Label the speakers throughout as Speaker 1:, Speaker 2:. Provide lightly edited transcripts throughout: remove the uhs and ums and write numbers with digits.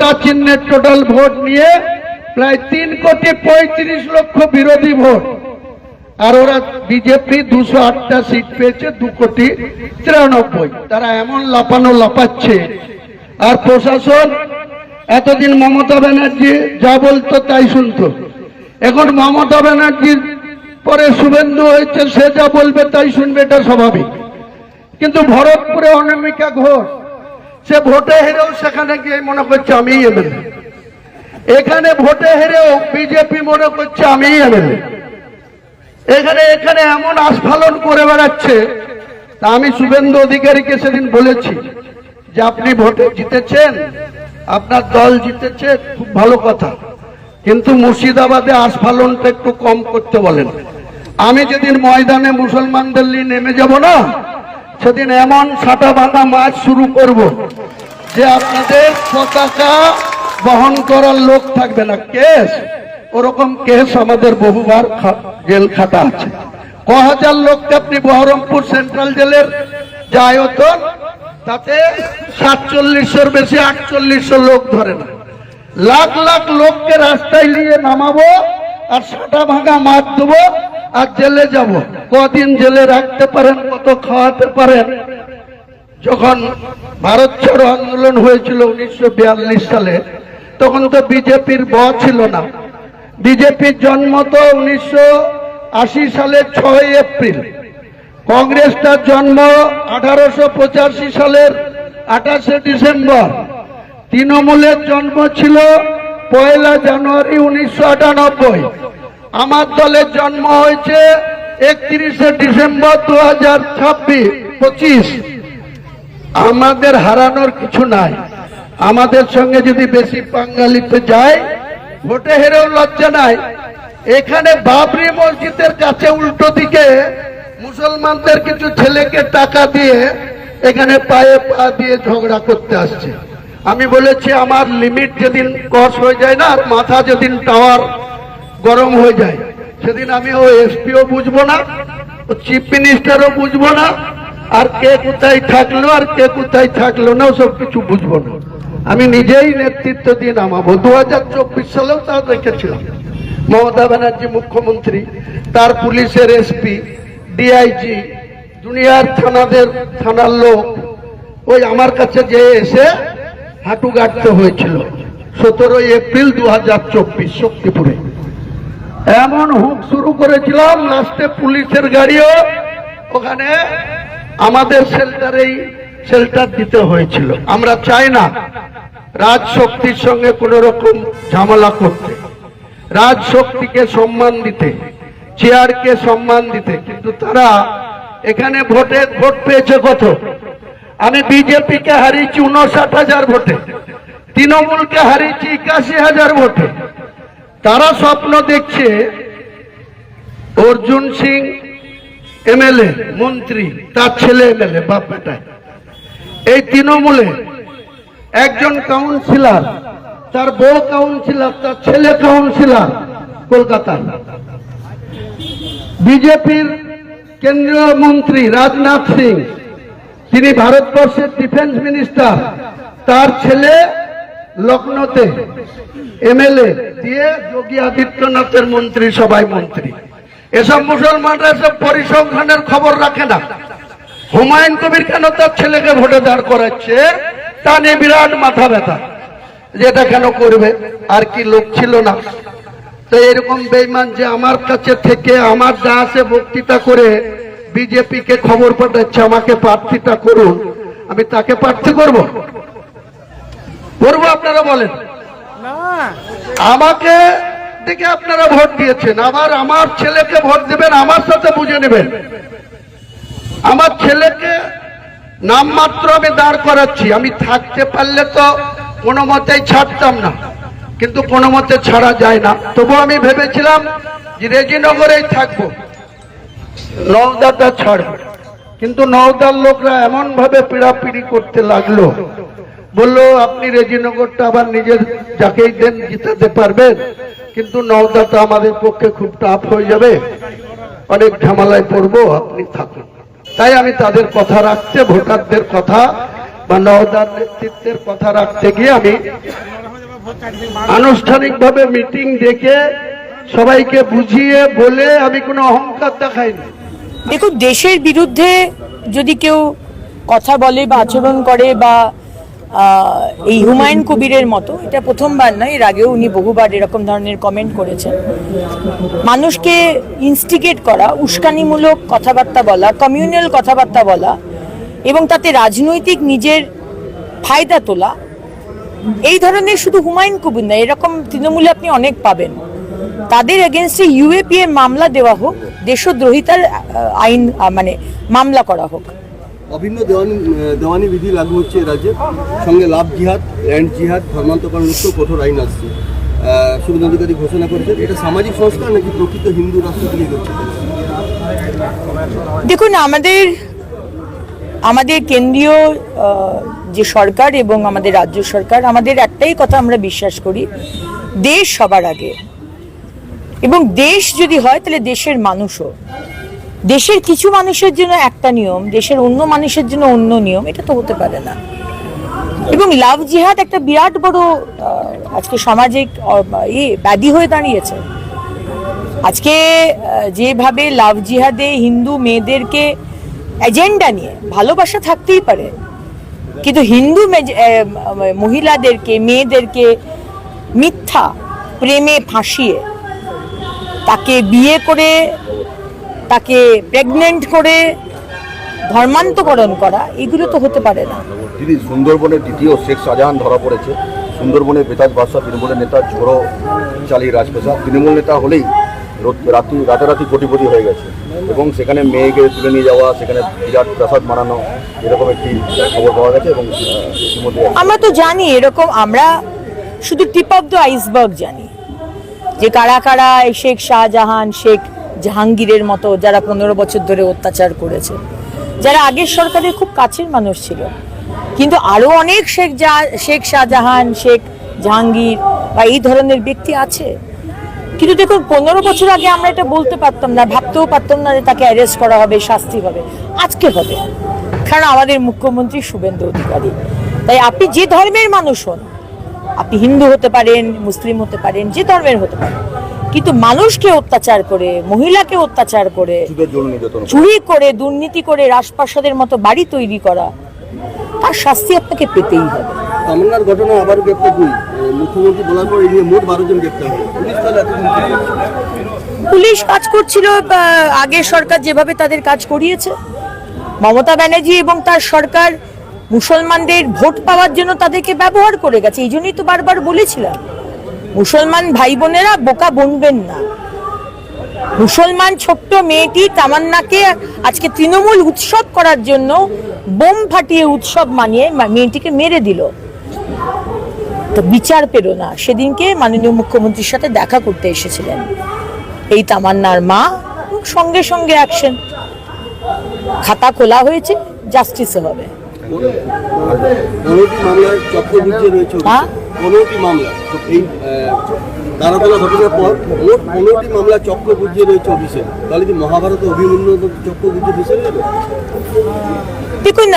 Speaker 1: 16টা চিহ্নের total vote নিয়ে প্রায় 3,35,00,000 বিরোধী ভোট, আর ওরা বিজেপি 208টা সিট পেয়েছে 2,93,00,000। তারা এমন লাপানো লাপাচ্ছে। আর প্রশাসন এতদিন মমতা ব্যানার্জি যা বলতো তাই শুনতো, এখন মমতা ব্যানার্জির পরে শুভেন্দু হয়েছে, সে যা বলবে তাই শুনবে, এটা স্বাভাবিক। কিন্তু ভরতপুরে অনামিকা ঘোষ সে ভোটে হেরেও সেখানে গিয়ে মনে করছে আমি এমএলএ, এখানে ভোটে হেরেও বিজেপি মনে করছে আমি এমএলএ। এখানে এমন আস্ফালন করে বেড়াচ্ছে। তা আমি শুভেন্দু অধিকারীকে সেদিন বলেছি যে আপনি ভোটে জিতেছেন, আপনার দল জিতেছে, খুব ভালো কথা, কিন্তু মুর্শিদাবাদে আস্ফালনটা একটু কম করতে বলেন। আমি যেদিন ময়দানে মুসলমানদের নিয়ে নেমে যাব না, সেদিন এমন ছাটা বাঁধা মাছ শুরু করব যে আপনাদের পতাকা বহন করার লোক থাকবে না। কেস, ওরকম কেস আমাদের বহুবার জেল খাটা আছে। ক হাজার লোককে আপনি বহরমপুর সেন্ট্রাল জেলের যা আয়তন, তাতে 4700-র বেশি 4800 লোক ধরে না। লাখ লাখ লোককে রাস্তায় নিয়ে নামাবো আর ছাটা ভাঙা মাছ দেবো আর জেলে যাব। কদিন জেলে রাখতে পারেন, কত খাওয়াতে পারেন। যখন ভারত ছাড়ো আন্দোলন হয়েছিল 1942 সালে, তখন তো বিজেপির ব ছিল না। বিজেপির জন্ম তো 1980 সালের 6 এপ্রিল, কংগ্রেসটার জন্ম 1885 সালের 28 ডিসেম্বর, তৃণমূলের জন্ম ছিল 1 জানুয়ারি 1998, আমার দলের জন্ম হয়েছে 31 ডিসেম্বর 2025। আমাদের হারানোর কিছু নাই। আমাদের সঙ্গে যদি বেশি বাঙালিতে যায়, ভোটে হেরেও লজ্জা নাই। এখানে বাবরি মসজিদের কাছে উল্টো দিকে মুসলমানদের কিছু ছেলেকে টাকা দিয়ে এখানে পায়ে পা দিয়ে ঝগড়া করতে আসছে। আমি বলেছি আমার লিমিট যেদিন ক্রস হয়ে যায় না, আর মাথা যেদিন টাওয়ার গরম হয়ে যায়, সেদিন আমি ও এসপিও বুঝবো না, ও চিফ মিনিস্টারও বুঝবো না, আর কে কোথায় থাকলো আর কে কোথায় থাকলো না সব কিছু বুঝবো না। আমি নিজেই নেতৃত্ব দিয়ে নামাবো। 2024 সালেও তা দেখেছিলাম। মমতা ব্যানার্জি মুখ্যমন্ত্রী, তার পুলিশের এসপি, ডিআইজি, দুনিয়ার থানার লোক ওই আমার কাছে যে এসে হাঁটু গাড়তে হয়েছিল 17 এপ্রিল 2024 শক্তিপুরে। এমন হুক শুরু করেছিলাম, লাস্টে পুলিশের গাড়িও ওখানে আমাদের শেল্টার দিতে হয়েছিল। আমরা চাই না রাজশক্তির সঙ্গে কোন রকম ঝামেলা করতে, রাজশক্তিকে সম্মান দিতে, চেয়ারকে সম্মান দিতে, কিন্তু তারা এখানে ভোট পেয়েছে কত? আমি বিজেপিকে হারিয়েছি 59,000 ভোটে, তৃণমূলকে হারিয়েছি 81,000 ভোটে। তারা স্বপ্ন দেখছে অর্জুন সিং এমএলএ মন্ত্রী, তার ছেলে এমএলএ, বাপ বেটায়। এই তৃণমূলে একজন কাউন্সিলর, তার বউ কাউন্সিলর, তার ছেলে কাউন্সিলর কলকাতায়। বিজেপির কেন্দ্রীয় মন্ত্রী রাজনাথ সিং, তিনি ভারতবর্ষের ডিফেন্স মিনিস্টার, তার ছেলে লখনৌতে এমএলএ দিয়ে যোগী আদিত্যনাথের মন্ত্রী, সবাই মন্ত্রী। এসব মুসলমানরা সব পরিসংখ্যানের খবর রাখে না। হুমায়ুন কবির কেন তার ছেলেকে ভোটে দাঁড় করাচ্ছে, তা নিয়ে বিরাট মাথা ব্যথা, যেটা কেন করবে। আর কি লোক ছিল না? তো এরকম বেঈমান যে আমার কাছে থেকে আমার যা আছে বক্তৃতা করে বিজেপিকে খবর পাঠাচ্ছে আমাকে প্রার্থীটা করুন, আমি তাকে প্রার্থী করবো? আপনারা বলেন। আমাকে দেখে আপনারা ভোট দিয়েছেন, আবার আমার ছেলেকে ভোট দেবেন, আমার সাথে বুঝে নেবেন। আমার ছেলেকে নামমাত্র আমি দাঁড় করাচ্ছি, আমি থাকতে পারলে তো কোনো মতেই ছাড়তাম না, কিন্তু কোনো মতে ছাড়া যায় না। তবু আমি ভেবেছিলাম যে রেজিনগরেই থাকবো, নওদাটা ছাড়বো। কিন্তু নওদার লোকরা এমন ভাবে পিড়াপিড়ি করতে লাগলো, বললো আপনি রেজিনগরটা আবার নিজের যাকেই দেন জিতাতে পারবেন, কিন্তু নওদাটা আমাদের পক্ষে খুব টাফ হয়ে যাবে, অনেক ঝামেলায় পড়বো, আপনি থাকুন। তাই আমি তাদের কথা রাখতে, ভোটারদের কথা বা নওদার নেতৃত্বের কথা রাখতে গিয়ে আমি আনুষ্ঠানিকভাবে মিটিং ডেকে সবাইকে বুঝিয়ে বলে আমি কোনো অহংকার দেখাইনি।
Speaker 2: দেখুন, দেশের বিরুদ্ধে যদি কেউ কথা বলে বা আচরণ করে বা এই হুমায়ুন কবিরের মতো, এটা প্রথমবার নয়, এর আগেও উনি বহুবার এরকম ধরনের কমেন্ট করেছেন। মানুষকে ইনস্টিগেট করা, উস্কানিমূলক কথাবার্তা বলা, কমিউনাল কথাবার্তা বলা এবং তাতে রাজনৈতিক নিজের ফায়দা তোলা, এই ধরনের শুধু হুমায়ুন কবির না, এরকম তৃণমূলে আপনি অনেক পাবেন। তাদের এগেনস্টে ইউএপিএ মামলা দেওয়া হোক, দেশদ্রোহিতার আইন মানে মামলা করা হোক।
Speaker 3: অভিন্ন দেওয়ানি বিধি লাগু হচ্ছে রাজ্যে, সঙ্গে লাভ জিহাদ, ল্যান্ড জিহাদ, ধর্মান্তকরণ উৎসব কঠোর আইন আসছে। শুভেন্দু অধিকারী ঘোষণা করেছেন, এটা সামাজিক সংস্কার নাকি প্রকৃত হিন্দু রাষ্ট্র তৈরি করছে?
Speaker 2: দেখুন, আমাদের কেন্দ্রীয় যে সরকার এবং আমাদের রাজ্য সরকার, আমাদের একটাই কথা আমরা বিশ্বাস করি, দেশ সবার আগে। এবং দেশ যদি হয় তাহলে দেশের মানুষও। দেশের কিছু মানুষের জন্য একটা নিয়ম, দেশের অন্য মানুষের জন্য অন্য নিয়ম, এটা তো হতে পারে না। এবং লাভ জিহাদ একটা বিরাট বড় আজকে সামাজিক ব্যাধি হয়ে দাঁড়িয়েছে। আজকে যেভাবে লাভ জিহাদে হিন্দু মেয়েদেরকে এজেন্ডা নিয়ে, ভালোবাসা থাকতেই পারে, কিন্তু হিন্দু মহিলাদেরকে, মেয়েদেরকে মিথ্যা প্রেমে ফাঁসিয়ে তাকে বিয়ে করে, তাকে প্রেগনেন্ট করে ধর্মান্তকরণ করা, এগুলো তো হতে পারে না।
Speaker 4: দিদি, সুন্দরবনের দ্বিতীয় শেখ শাহজাহান ধরা পড়েছে। সুন্দরবনের বেতাজ বাদশাহ তৃণমূলের নেতা, ঝোড়ো চালিয়ে রাজপেশা, তৃণমূল নেতা হলেই রাতারাতি কোটিপতি হয়ে গেছে এবং সেখানে মেয়েকে তুলে নিয়ে যাওয়া, সেখানে বিরাট প্রাসাদ বানানো, এরকম একটি খবর পাওয়া গেছে। এবং
Speaker 2: আমরা তো জানি এরকম, আমরা শুধু টিপ অফ দ্য আইসবার্গ জানি যে কারা কারা শেখ শাহজাহান, শেখ জাহাঙ্গীরের মতো যারা 15 বছর ধরে অত্যাচার করেছে, যারা আগের সরকারের খুব কাছের মানুষ ছিল। কিন্তু আরো অনেক শেখ শাহজাহান, শেখ জাহাঙ্গীর বা এই ধরনের ব্যক্তি আছে। কিন্তু দেখুন, 15 বছর আগে আমরা এটা বলতে পারতাম না, ভাবতেও পারতাম না যে তাকে অ্যারেস্ট করা হবে, শাস্তি হবে। আজকে হবে, কারণ আমাদের মুখ্যমন্ত্রী শুভেন্দু অধিকারী। তাই আপনি যে ধর্মের মানুষ হন, আপনি হিন্দু হতে পারেন, মুসলিম হতে পারেন, যে ধর্মের হতে পারেন, কিন্তু মানুষকে অত্যাচার করে, মহিলাকে অত্যাচার করে, চুরি করে, দুর্নীতি করে রাজপ্রাসাদের মতো বাড়ি তৈরি করা, তার শাস্তি আপনাকে পেতেই হবে।
Speaker 3: তামান্নার ঘটনা আবার গ্রেপ্তার দুই, মুখ্যমন্ত্রী বলার পর এই নিয়ে মোট 12 জন গ্রেপ্তার হলো।
Speaker 2: পুলিশ কাজ করছিল, আগের সরকার যেভাবে তাদের কাজ করিয়েছে। মমতা ব্যানার্জি এবং তার সরকার মুসলমানদের ভোট পাওয়ার জন্য তাদেরকে ব্যবহার করে গেছে। এই জন্যই তো বারবার বলেছিলাম, মুসলমান ভাই বোনেরা বোকা বনবেন না। মুসলমান ছোট্ট মেয়েটি তামান্নাকে আজকে তৃণমূল উৎসব করার জন্য বোম ফাটিয়ে উৎসব মানিয়ে মেয়েটিকে মেরে দিল, তো বিচার পেল না। সেদিনকে মাননীয় মুখ্যমন্ত্রীর সাথে দেখা করতে এসেছিলেন এই তামান্নার মা, সঙ্গে সঙ্গে অ্যাকশন, খাতা খোলা হয়েছে, জাস্টিসও হবে।
Speaker 3: 15টি মামলার চক্রবৃদ্ধি রয়েছে, 15টি মামলা এই দাঁড়াতলা ঘটনার পর মোট 15টি মামলা চক্রবৃদ্ধি রয়েছে অভিষেক। তাহলে কি মহাভারত অভিমন্যু চক্রবৃদ্ধি বিষয় নেবে?
Speaker 2: দেখুন,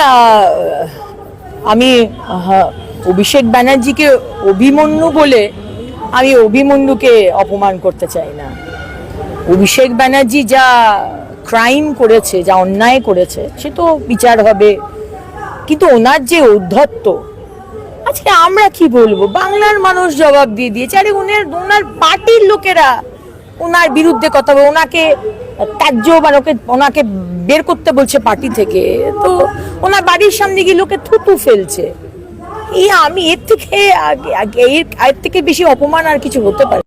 Speaker 2: আমি অভিষেক ব্যানার্জিকে অভিমন্যু বলে আমি অভিমন্যুকে অপমান করতে চাই না। অভিষেক ব্যানার্জি যা ক্রাইম করেছে, যা অন্যায় করেছে, সে তো বিচার হবে। কিন্তু ওনার যে ঔদ্ধত্য, আজকে আমরা কি বলবো, বাংলার মানুষ জবাব দিয়ে দিয়েছে। আরে ওনার পার্টির লোকেরা ওনার বিরুদ্ধে কথা বলে, ওনাকে ত্যায্য বা ওনাকে বের করতে বলছে পার্টি থেকে, তো ওনার বাড়ির সামনে গিয়ে লোকে থুতু ফেলছে। আমি এর থেকে বেশি অপমান আর কিছু হতে পারে?